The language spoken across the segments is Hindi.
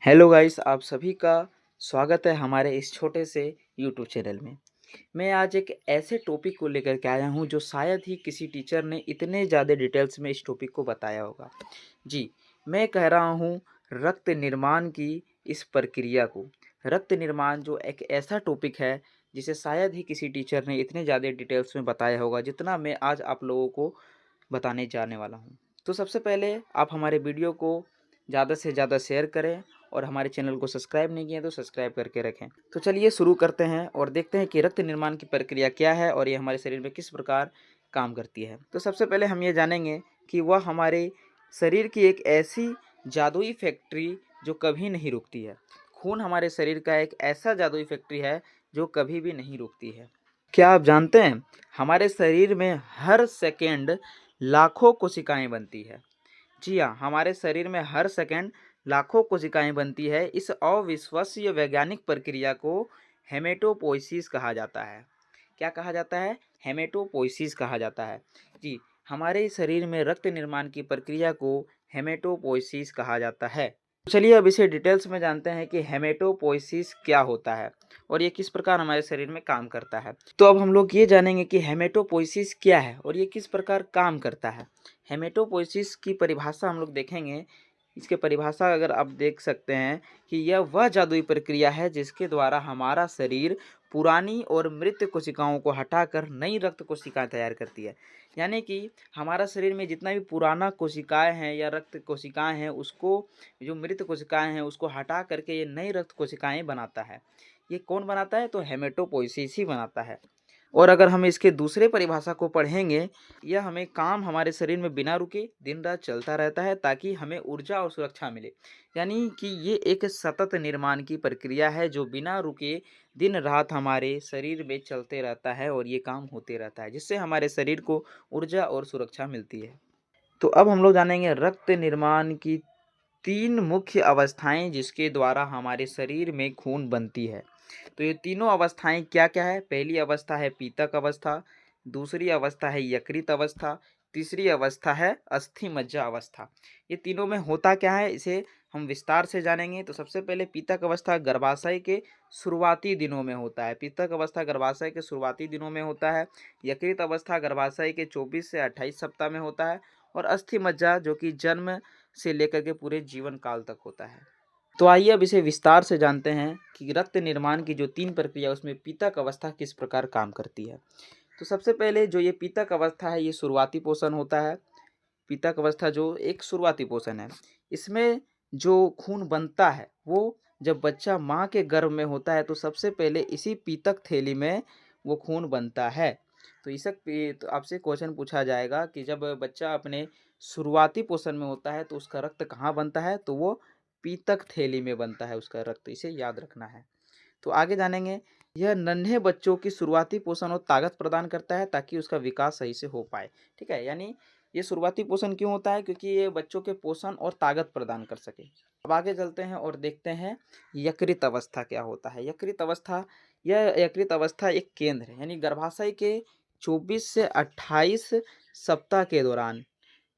हेलो गाइस, आप सभी का स्वागत है हमारे इस छोटे से यूट्यूब चैनल में। मैं आज एक ऐसे टॉपिक को लेकर के आया हूं जो शायद ही किसी टीचर ने इतने ज़्यादा डिटेल्स में इस टॉपिक को बताया होगा। जी, मैं कह रहा हूं रक्त निर्माण की इस प्रक्रिया को। रक्त निर्माण जो एक ऐसा टॉपिक है जिसे शायद ही किसी टीचर ने इतने ज़्यादा डिटेल्स में बताया होगा जितना मैं आज आप लोगों को बताने जाने वाला हूँ। तो सबसे पहले आप हमारे वीडियो को ज़्यादा से ज़्यादा शेयर करें और हमारे चैनल को सब्सक्राइब नहीं किए तो सब्सक्राइब करके रखें। तो चलिए शुरू करते हैं और देखते हैं कि रक्त निर्माण की प्रक्रिया क्या है और ये हमारे शरीर में किस प्रकार काम करती है। तो सबसे पहले हम ये जानेंगे कि वह हमारे शरीर की एक ऐसी जादुई फैक्ट्री जो कभी नहीं रुकती है। खून हमारे शरीर का एक ऐसा जादुई फैक्ट्री है जो कभी भी नहीं रुकती है। क्या आप जानते हैं हमारे शरीर में हर सेकेंड लाखों कोशिकाएं बनती है। जी हाँ, हमारे शरीर में हर सेकंड लाखों कोशिकाएं बनती है। इस अविश्वसनीय वैज्ञानिक प्रक्रिया को हेमेटोपोइसिस कहा जाता है। क्या कहा जाता है? हेमेटोपोइसिस कहा जाता है। जी, हमारे शरीर में रक्त निर्माण की प्रक्रिया को हेमेटोपोइसिस कहा जाता है। तो चलिए अब इसे डिटेल्स में जानते हैं कि हेमेटोपोइसिस क्या होता है और ये किस प्रकार हमारे शरीर में काम करता है। तो अब हम लोग ये जानेंगे कि हेमेटोपोइसिस क्या है और ये किस प्रकार काम करता है। हेमेटोपोइसिस की परिभाषा हम लोग देखेंगे। इसके परिभाषा अगर आप देख सकते हैं कि यह वह जादुई प्रक्रिया है जिसके द्वारा हमारा शरीर पुरानी और मृत कोशिकाओं को हटाकर नई रक्त कोशिकाएं तैयार करती है। यानी कि हमारा शरीर में जितना भी पुराना कोशिकाएं हैं या रक्त कोशिकाएं हैं उसको, जो मृत कोशिकाएं हैं उसको हटा करके ये नई रक्त कोशिकाएं बनाता है। ये कौन बनाता है? तो हेमेटोपोइसिस ही बनाता है। और अगर हम इसके दूसरे परिभाषा को पढ़ेंगे, यह हमें काम हमारे शरीर में बिना रुके दिन रात चलता रहता है ताकि हमें ऊर्जा और सुरक्षा मिले। यानी कि ये एक सतत निर्माण की प्रक्रिया है जो बिना रुके दिन रात हमारे शरीर में चलते रहता है और ये काम होते रहता है जिससे हमारे शरीर को ऊर्जा और सुरक्षा मिलती है। तो अब हम लोग जानेंगे रक्त निर्माण की 3 मुख्य अवस्थाएं जिसके द्वारा हमारे शरीर में खून बनती है। तो ये तीनों अवस्थाएं क्या-क्या है? पहली अवस्था है पीतक अवस्था, दूसरी अवस्था है यकृत अवस्था, तीसरी अवस्था है अस्थि मज्जा अवस्था। ये तीनों में होता क्या है इसे हम विस्तार से जानेंगे। तो सबसे पहले पीतक अवस्था गर्भाशय के शुरुआती दिनों में होता है। पीतक अवस्था गर्भाशय के शुरुआती दिनों में होता है। यकृत अवस्था गर्भाशय के 24 से 28 सप्ताह में होता है और अस्थि मज्जा जो कि जन्म से लेकर के पूरे जीवन काल तक होता है। तो आइए अब इसे विस्तार से जानते हैं कि रक्त निर्माण की जो 3 प्रक्रिया उसमें पीतक अवस्था किस प्रकार काम करती है। तो सबसे पहले जो ये पीतक अवस्था है ये शुरुआती पोषण होता है। पीतक अवस्था जो एक शुरुआती पोषण है, इसमें जो खून बनता है वो जब बच्चा माँ के गर्भ में होता है तो सबसे पहले इसी पीतक थैली में वो खून बनता है। तो तो आपसे क्वेश्चन पूछा जाएगा कि जब बच्चा अपने शुरुआती पोषण में होता है तो उसका रक्त कहाँ बनता है? तो वो पीतक थैली में बनता है उसका रक्त, इसे याद रखना है। तो आगे जानेंगे, यह नन्हे बच्चों की शुरुआती पोषण और ताकत प्रदान करता है ताकि उसका विकास सही से हो पाए। ठीक है, यानी ये शुरुआती पोषण क्यों होता है? क्योंकि ये बच्चों के पोषण और ताकत प्रदान कर सके। अब आगे चलते हैं और देखते हैं यकृत अवस्था क्या होता है। यकृत अवस्था एक केंद्र है, यानी गर्भाशय के 24 से 28 सप्ताह के दौरान,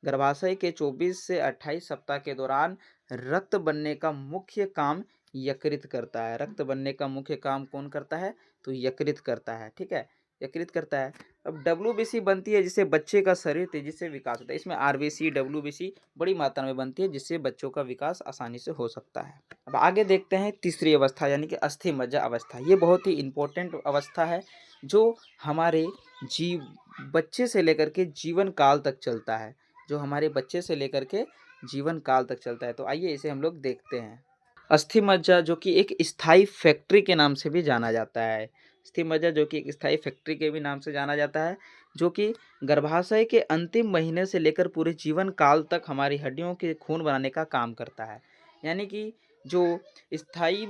गर्भाशय के 24 से 28 सप्ताह के दौरान रक्त बनने का मुख्य काम यकृत करता है। रक्त बनने का मुख्य काम कौन करता है? तो यकृत करता है। ठीक है, यकृत करता है। अब डब्ल्यूबीसी बनती है जिससे बच्चे का शरीर तेजी से विकास होता है। इसमें आरबीसी डब्ल्यूबीसी बड़ी मात्रा में बनती है जिससे बच्चों का विकास आसानी से हो सकता है। अब आगे देखते हैं तीसरी अवस्था यानी कि अस्थि मज्जा अवस्था। ये बहुत ही इंपॉर्टेंट अवस्था है जो हमारे जीव बच्चे से लेकर के जीवन काल तक चलता है, जो हमारे बच्चे से लेकर के जीवन काल तक चलता है। तो आइए इसे हम लोग देखते हैं। अस्थि मज्जा जो कि एक स्थायी फैक्ट्री के नाम से भी जाना जाता है। अस्थि मज्जा जो कि एक स्थायी फैक्ट्री के भी नाम से जाना जाता है, जो कि गर्भाशय के अंतिम महीने से लेकर पूरे जीवन काल तक हमारी हड्डियों के खून बनाने का काम करता है। यानी कि जो स्थायी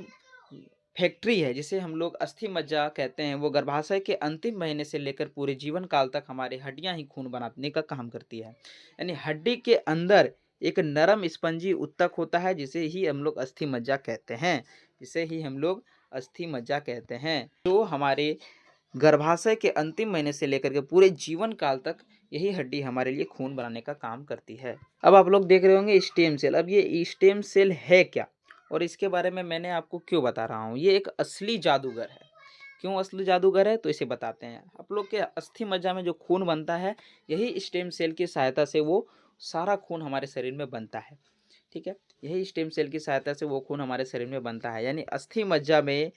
फैक्ट्री है जिसे हम लोग अस्थि मज्जा कहते हैं, वो गर्भाशय के अंतिम महीने से लेकर पूरे जीवन काल तक हमारी हड्डियां ही खून बनाने का काम करती है। यानी हड्डी के अंदर एक नरम स्पंजी ऊतक होता है जिसे ही हम लोग अस्थि मज्जा कहते हैं, जिसे ही हम लोग अस्थि मज्जा कहते हैं, जो हमारे गर्भाशय के अंतिम महीने से लेकर के पूरे जीवन काल तक यही हड्डी हमारे लिए खून बनाने का काम करती है। अब आप लोग देख रहे होंगे स्टेम सेल। अब ये स्टेम सेल है क्या? और इसके बारे में मैंने आपको क्यों बता रहा हूँ। ये एक असली जादूगर है। क्यों असली जादूगर है तो इसे बताते हैं। आप लोग के अस्थि मज्जा में जो खून बनता है, यही स्टेम सेल की सहायता से वो सारा खून हमारे शरीर में बनता है। ठीक है, यही स्टेम सेल की सहायता से वो खून हमारे शरीर में बनता है। यानी अस्थि मज्जा में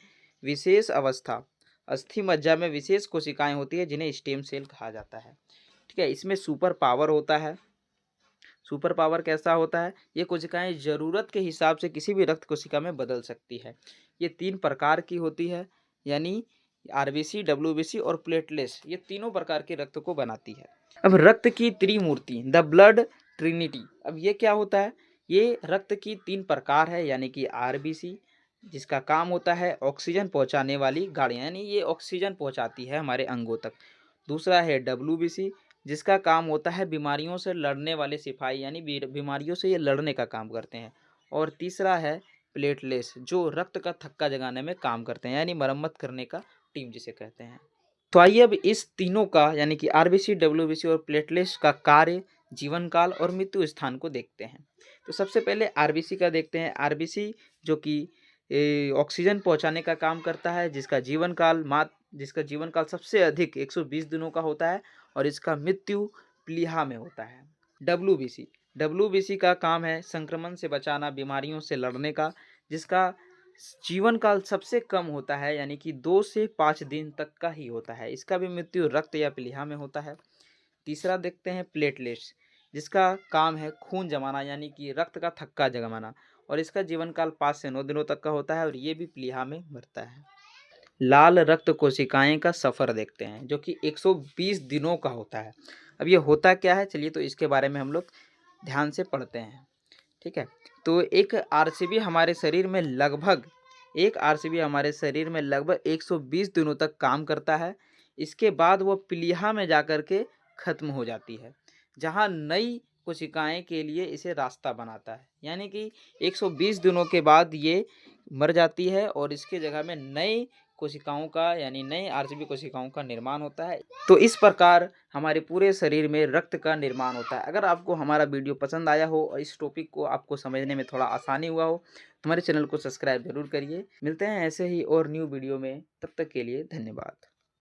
विशेष कोशिकाएं होती है जिन्हें स्टेम सेल कहा जाता है। ठीक है, इसमें सुपर पावर होता है। सुपर पावर कैसा होता है? ये कोशिकाएं जरूरत के हिसाब से किसी भी रक्त कोशिका में बदल सकती है। ये 3 प्रकार की होती है, यानी आरबीसी, डब्ल्यूबीसी और प्लेटलेट्स, ये तीनों प्रकार के रक्त को बनाती है। अब रक्त की त्रिमूर्ति, द ब्लड ट्रिनिटी, अब ये क्या होता है? ये रक्त की 3 प्रकार है, यानी कि आरबीसी जिसका काम होता है ऑक्सीजन पहुंचाने वाली गाड़ियां, यानी ये ऑक्सीजन पहुंचाती है हमारे अंगों तक। दूसरा है डब्ल्यूबीसी जिसका काम होता है बीमारियों से लड़ने वाले सिपाही, यानी बीमारियों से ये लड़ने का काम करते हैं। और तीसरा है प्लेटलेट्स जो रक्त का थक्का जगाने में काम करते हैं, यानी मरम्मत करने का टीम जिसे कहते हैं। तो आइए अब इस तीनों का, यानी कि आरबीसी, डब्ल्यूबीसी और प्लेटलेट्स का कार्य, जीवन काल और मृत्यु स्थान को देखते हैं। तो सबसे पहले आरबीसी का देखते हैं। आरबीसी जो कि ऑक्सीजन पहुंचाने का काम करता है, जिसका जीवन काल सबसे अधिक 120 दिनों का होता है और इसका मृत्यु प्लीहा में होता है। डब्ल्यूबीसी का काम है संक्रमण से बचाना, बीमारियों से लड़ने का, जिसका जीवन काल सबसे कम होता है, यानी कि 2 से 5 दिन तक का ही होता है। इसका भी मृत्यु रक्त या प्लीहा में होता है। तीसरा देखते हैं प्लेटलेट्स जिसका काम है खून जमाना, यानी कि रक्त का थक्का जमाना, और इसका जीवन काल 5 से 9 दिनों तक का होता है और ये भी प्लीहा में मरता है। लाल रक्त कोशिकाएं का सफ़र देखते हैं जो कि 120 दिनों का होता है। अब ये होता क्या है, चलिए तो इसके बारे में हम लोग ध्यान से पढ़ते हैं। ठीक है, तो एक आरसीबी हमारे शरीर में लगभग 120 दिनों तक काम करता है। इसके बाद वो प्लीहा में जाकर के खत्म हो जाती है, जहाँ नई कोशिकाएं के लिए इसे रास्ता बनाता है। यानी कि 120 दिनों के बाद ये मर जाती है और इसके जगह में नई कोशिकाओं का, यानी नई आरसीबी कोशिकाओं का निर्माण होता है। तो इस प्रकार हमारे पूरे शरीर में रक्त का निर्माण होता है। अगर आपको हमारा वीडियो पसंद आया हो और इस टॉपिक को आपको समझने में थोड़ा आसानी हुआ हो तो हमारे चैनल को सब्सक्राइब जरूर करिए। मिलते हैं ऐसे ही और न्यू वीडियो में, तब तक के लिए धन्यवाद।